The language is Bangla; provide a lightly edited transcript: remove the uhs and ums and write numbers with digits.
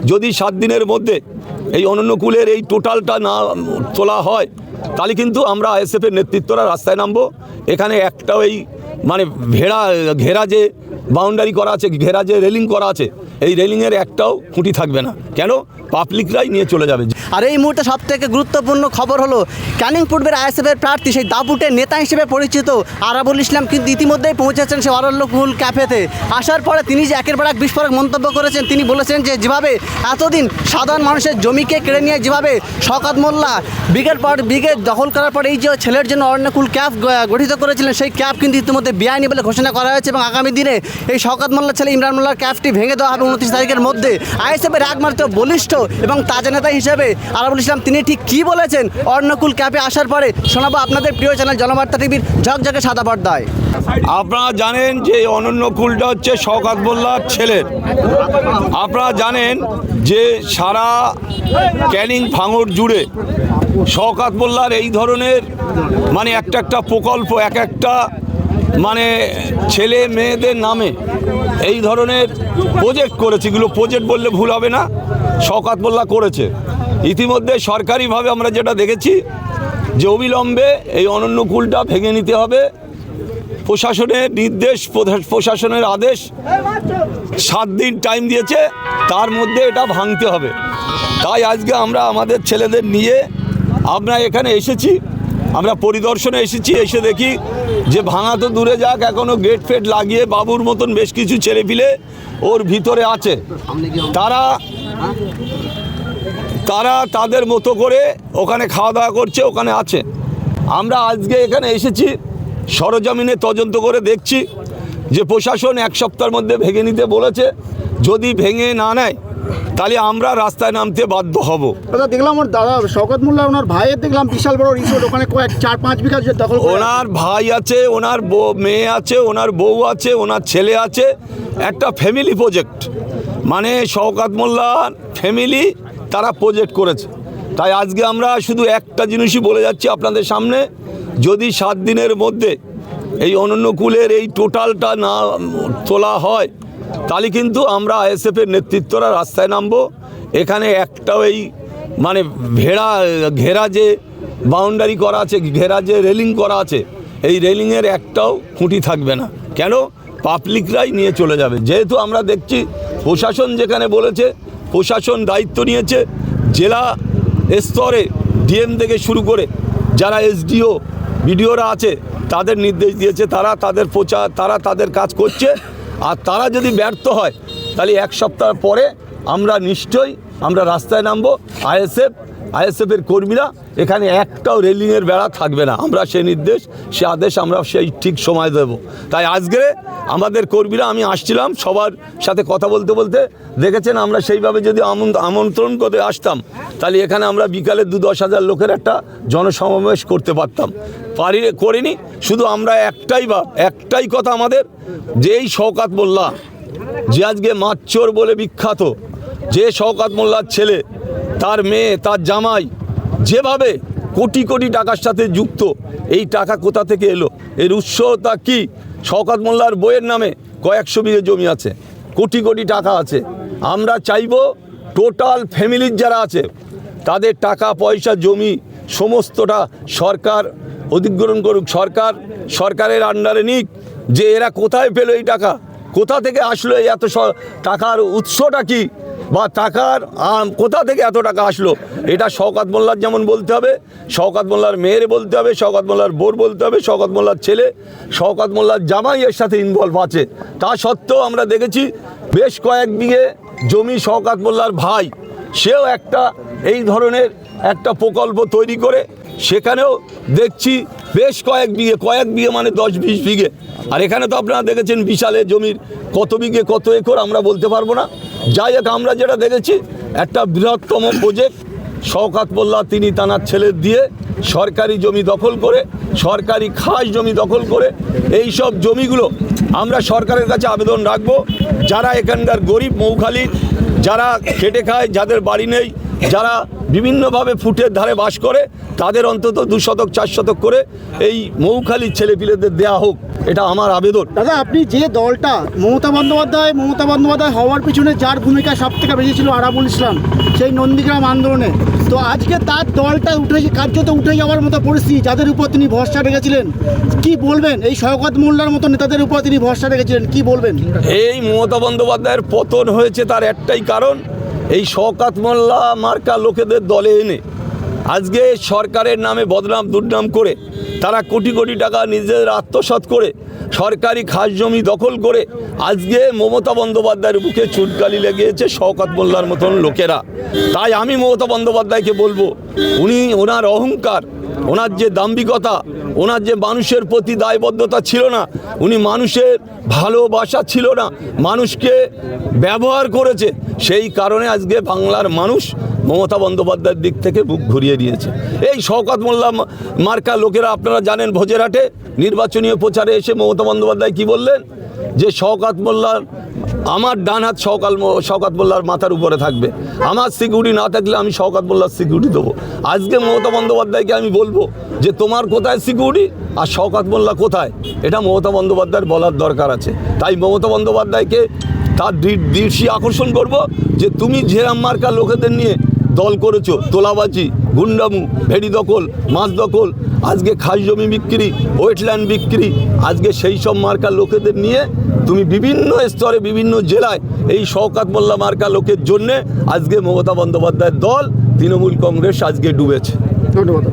যদি 7 দিনের মধ্যে এই অনন্যকুলের এই টোটালটা না তোলা হয় তাহলে কিন্তু আমরা আইএসএফের নেতৃত্বরা রাস্তায় নামবো। এখানে একটাও এই মানে ঘেরা যে বাউন্ডারি করা আছে, ঘেরা যে রেলিং করা আছে, এই রেলিংয়ের একটাও খুঁটি থাকবে না। কেন? পাবলিকরাই নিয়ে চলে যাবে। আর এই মুহূর্তে সবথেকে গুরুত্বপূর্ণ খবর হলো ক্যানিং পূর্বের আইএসএফের প্রার্থী, সেই দাপুটের নেতা হিসেবে পরিচিত আরাবুল ইসলাম কিন্তু ইতিমধ্যেই পৌঁছেছেন সেই অরণ্যকুল ক্যাফেতে। আসার পরে তিনি যে একের পর এক বিস্ফোরক মন্তব্য করেছেন। তিনি বলেছেন যে যেভাবে এতদিন সাধারণ মানুষের জমিকে কেড়ে নিয়ে যেভাবে শওকত মোল্লা ব্রিগেড পর ব্রিগেড দখল করার পর এই যে ছেলের জন্য অরণ্যকুল ক্যাম্প গঠিত করেছিলেন, সেই ক্যাম্প কিন্তু ইতিমধ্যে বেআইনি বলে ঘোষণা করা হয়েছে এবং আগামী দিনে এই শওকত মোল্লার ছেলে ইমরান মোল্লার ক্যাম্পটি ভেঙে দেওয়া হবে 29 তারিখের মধ্যে। আইএসএফের একমাত্র বলিষ্ঠ এবং তাজা নেতা হিসেবে আরাবুল ইসলাম তিনি ঠিক কী বলেছেন অরণ্যকুল ক্যাম্পে আসার পরে শোনাবো আপনাদের প্রিয় চ্যানেল জনবার্তা টিভির ঝকঝকে সাদা পর্দায়। আপনারা জানেন যে অনন্যকুলটা হচ্ছে শওকত মোল্লার ছেলের। আপনারা জানেন যে সারা ক্যানিং ভাঙড় জুড়ে শওকত মোল্লার এই ধরনের মানে একটা প্রকল্প, একটা মানে ছেলে মেয়েদের নামে এই ধরনের প্রজেক্ট করেছে। এগুলো প্রজেক্ট বললে ভুল হবে না, শওকত মোল্লা করেছে। ইতিমধ্যে সরকারিভাবে আমরা যেটা দেখেছি যে অবিলম্বে এই অনন্যকুলটা ভেঙে নিতে হবে। প্রশাসনের নির্দেশ, প্রশাসনের আদেশ, 7 দিন টাইম দিয়েছে, তার মধ্যে এটা ভাঙতে হবে। তাই আজকে আমরা আমাদের ছেলেদের নিয়ে আমরা এখানে এসেছি, আমরা পরিদর্শনে এসেছি। এসে দেখি যে ভাঙা তো দূরে যাক, এখনও গেট ফেট লাগিয়ে বাবুর মতন বেশ কিছু ছেলেপিলে ওর ভিতরে আছে। তারা তাদের মতো করে ওখানে খাওয়া দাওয়া করছে, ওখানে আছে। আমরা আজকে এখানে এসেছি, সরজমিনে তদন্ত করে দেখছি যে প্রশাসন 1 সপ্তাহের মধ্যে ভেঙে নিতে বলেছে। যদি ভেঙে না নেয় তাহলে আমরা রাস্তায় নামতে বাধ্য হব। দাদা দেখলাম ওর দাদা শওকত মোল্লা ওনার ভাইয়ের দেখলাম বিশাল বড় রিসোর্ট, ওখানে 4-5 বিঘা দখল। ওনার ভাই আছে, ওনার মেয়ে আছে, ওনার বউ আছে, ওনার ছেলে আছে। একটা ফ্যামিলি প্রজেক্ট, মানে শওকত মোল্লার ফ্যামিলি তারা প্রজেক্ট করেছে। তাই আজকে আমরা শুধু একটা জিনিসই বলে যাচ্ছি আপনাদের সামনে, যদি 7 দিনের মধ্যে এই অনন্যকুলের এই টোটালটা না তোলা হয় তাহলে কিন্তু আমরা আইএসএফের নেতৃত্বরা রাস্তায় নামবো। এখানে একটাও এই মানে ঘেরা যে বাউন্ডারি করা আছে, ঘেরা যে রেলিং করা আছে, এই রেলিংয়ের একটাও খুঁটি থাকবে না। কেন? পাবলিকরাই নিয়ে চলে যাবে। যেহেতু আমরা দেখছি প্রশাসন যেখানে বলেছে, প্রশাসন দায়িত্ব নিয়েছে। জেলা স্তরে ডিএম থেকে শুরু করে যারা এসডিও বিডিওরা আছে তাদের নির্দেশ দিয়েছে, তারা তাদের তাদের কাজ করছে। আর তারা যদি ব্যর্থ হয় তাহলে 1 সপ্তাহ পরে আমরা নিশ্চয়ই আমরা রাস্তায় নামবো। আইএসএফের কর্মীরা এখানে একটাও রেলিংয়ের বেড়া থাকবে না। আমরা সেই নির্দেশ, সে আদেশ আমরা সেই ঠিক সময় দেব। তাই আজকে আমাদের কর্মীরা, আমি আসছিলাম সবার সাথে কথা বলতে বলতে, দেখেছেন আমরা সেইভাবে যদি আমন্ত্রণ করে আসতাম তাহলে এখানে আমরা বিকালে 2-10 হাজার লোকের একটা জনসমাবেশ করতে পারতাম। করিনি। শুধু আমরা একটাই কথা আমাদের, যে এই শওকত মোল্লা যে আজকে মাচ্চর বলে বিখ্যাত, যে শওকত মোল্লার ছেলে, তার মেয়ে, তার জামাই যেভাবে কোটি কোটি টাকার সাথে যুক্ত, এই টাকা কোথা থেকে এলো, এর উৎসটা কি? শওকত মোল্লার বইয়ের নামে কয়েকশো বিঘে জমি আছে, কোটি কোটি টাকা আছে। আমরা চাইব টোটাল ফ্যামিলির যারা আছে তাদের টাকা পয়সা জমি সমস্তটা সরকার অধিগ্রহণ করুক, সরকারের আন্ডারে নিক। যে এরা কোথায় পেলো এই টাকা, কোথা থেকে আসলো, এই এত টাকার উৎসটা কি, বা টাকার কোথা থেকে এত টাকা আসলো, এটা শওকত মোল্লার যেমন বলতে হবে, শওকত মোল্লার মেয়ের বলতে হবে, শওকত মোল্লার বোর বলতে হবে, শওকত মোল্লার ছেলে, শওকত মোল্লার জামাই এর সাথে ইনভলভ আছে। তা সত্ত্বেও আমরা দেখেছি বেশ কয়েক বিঘে জমি শওকত মোল্লার ভাই, সেও একটা এই ধরনের একটা প্রকল্প তৈরি করে সেখানেও দেখছি বেশ কয়েক বিঘে মানে 10-20 বিঘে। আর এখানে তো আপনারা দেখেছেন বিশালে জমির কত বিঘে কত একর আমরা বলতে পারবো না। যাই হোক, আমরা যেটা দেখেছি একটা বৃহত্তম প্রজেক্ট শওকত মোল্লা তিনি তানার ছেলের দিয়ে সরকারি জমি দখল করে, সরকারি খাস জমি দখল করে, এই সব জমিগুলো আমরা সরকারের কাছে আবেদন রাখবো। যারা এখানকার গরিব মৌখালীর, যারা খেটে খায়, যাদের বাড়ি নেই, যারা বিভিন্নভাবে ফুটের ধারে বাস করে, তাদের অন্তত 2 শতক 4 শতক করে এই মৌখালীর ছেলেপিলেদের দেয়া হোক। এটা আমার আবেদন। দাদা, আপনি যে দলটা মমতা বন্দ্যোপাধ্যায় হওয়ার পিছনে যার ভূমিকা সব থেকে বেশি ছিল আরাবুল ইসলাম, সেই নন্দীগ্রাম আন্দোলনে, তো আজকে তার দলটা কার্যত উঠে যাওয়ার মতো পরিস্থিতি, যাদের উপর তিনি ভরসা রেখেছিলেন, কি বলবেন? এই শওকত মোল্লার মতো নেতাদের উপর তিনি ভরসা রেখেছিলেন, কি বলবেন? এই মমতা বন্দ্যোপাধ্যায়ের পতন হয়েছে তার একটাই কারণ, এই শওকত মোল্লা মার্কা লোকেদের দলে এনে আজকে সরকারের নামে বদনাম দুর্নাম করে তারা কোটি কোটি টাকা নিজেদের আত্মসাৎ করে সরকারি খাস জমি দখল করে আজকে মমতা বন্দ্যোপাধ্যায়ের বুকে চুনকালি লেগেছে শওকত মোল্লার মতন লোকেরা। তাই আমি মমতা বন্দ্যোপাধ্যায়কে বলবো, ওনার অহংকার, ওনার যে দাম্ভিকতা, ওনার যে মানুষের প্রতি দায়বদ্ধতা ছিল না, উনি মানুষের ভালোবাসা ছিল না, মানুষকে ব্যবহার করেছে, সেই কারণে আজকে বাংলার মানুষ মমতা বন্দ্যোপাধ্যায়ের দিক থেকে মুখ ঘুরিয়ে দিয়েছে। এই শওকত মোল্লা মার্কা লোকেরা, আপনারা জানেন ভোজেরহাটে নির্বাচনীয় প্রচারে এসে মমতা বন্দ্যোপাধ্যায় কি বললেন, যে শওকত মোল্লার আমার ডান হাত শওকত মোল্লার মাথার উপরে থাকবে, আমার সিকিউরিটি না থাকলে আমি শওকত মোল্লার সিকিউরিটি দেবো। আজকে মমতা বন্দ্যোপাধ্যায়কে আমি বলবো যে তোমার কোথায় সিকিউরিটি আর শওকত মোল্লা কোথায়, এটা মমতা বন্দ্যোপাধ্যায়ের বলার দরকার আছে। তাই মমতা বন্দ্যোপাধ্যায়কে তার দৃষ্টি আকর্ষণ করব যে তুমি ঝেরাম মার্কা লোকেদের নিয়ে দল করেছো, তোলাবাজি, গুন্ডামু, ভেড়ি দখল, মাছ দখল, আজকে খাস জমি বিক্রি, ওয়েটল্যান্ড বিক্রি, আজকে সেই সব মার্কা লোকেদের নিয়ে তুমি বিভিন্ন স্তরে বিভিন্ন জেলায় এই শওকত মোল্লা মার্কা লোকের জন্যে আজকে মমতা বন্দ্যোপাধ্যায়ের দল তৃণমূল কংগ্রেস আজকে ডুবেছে। ধন্যবাদ।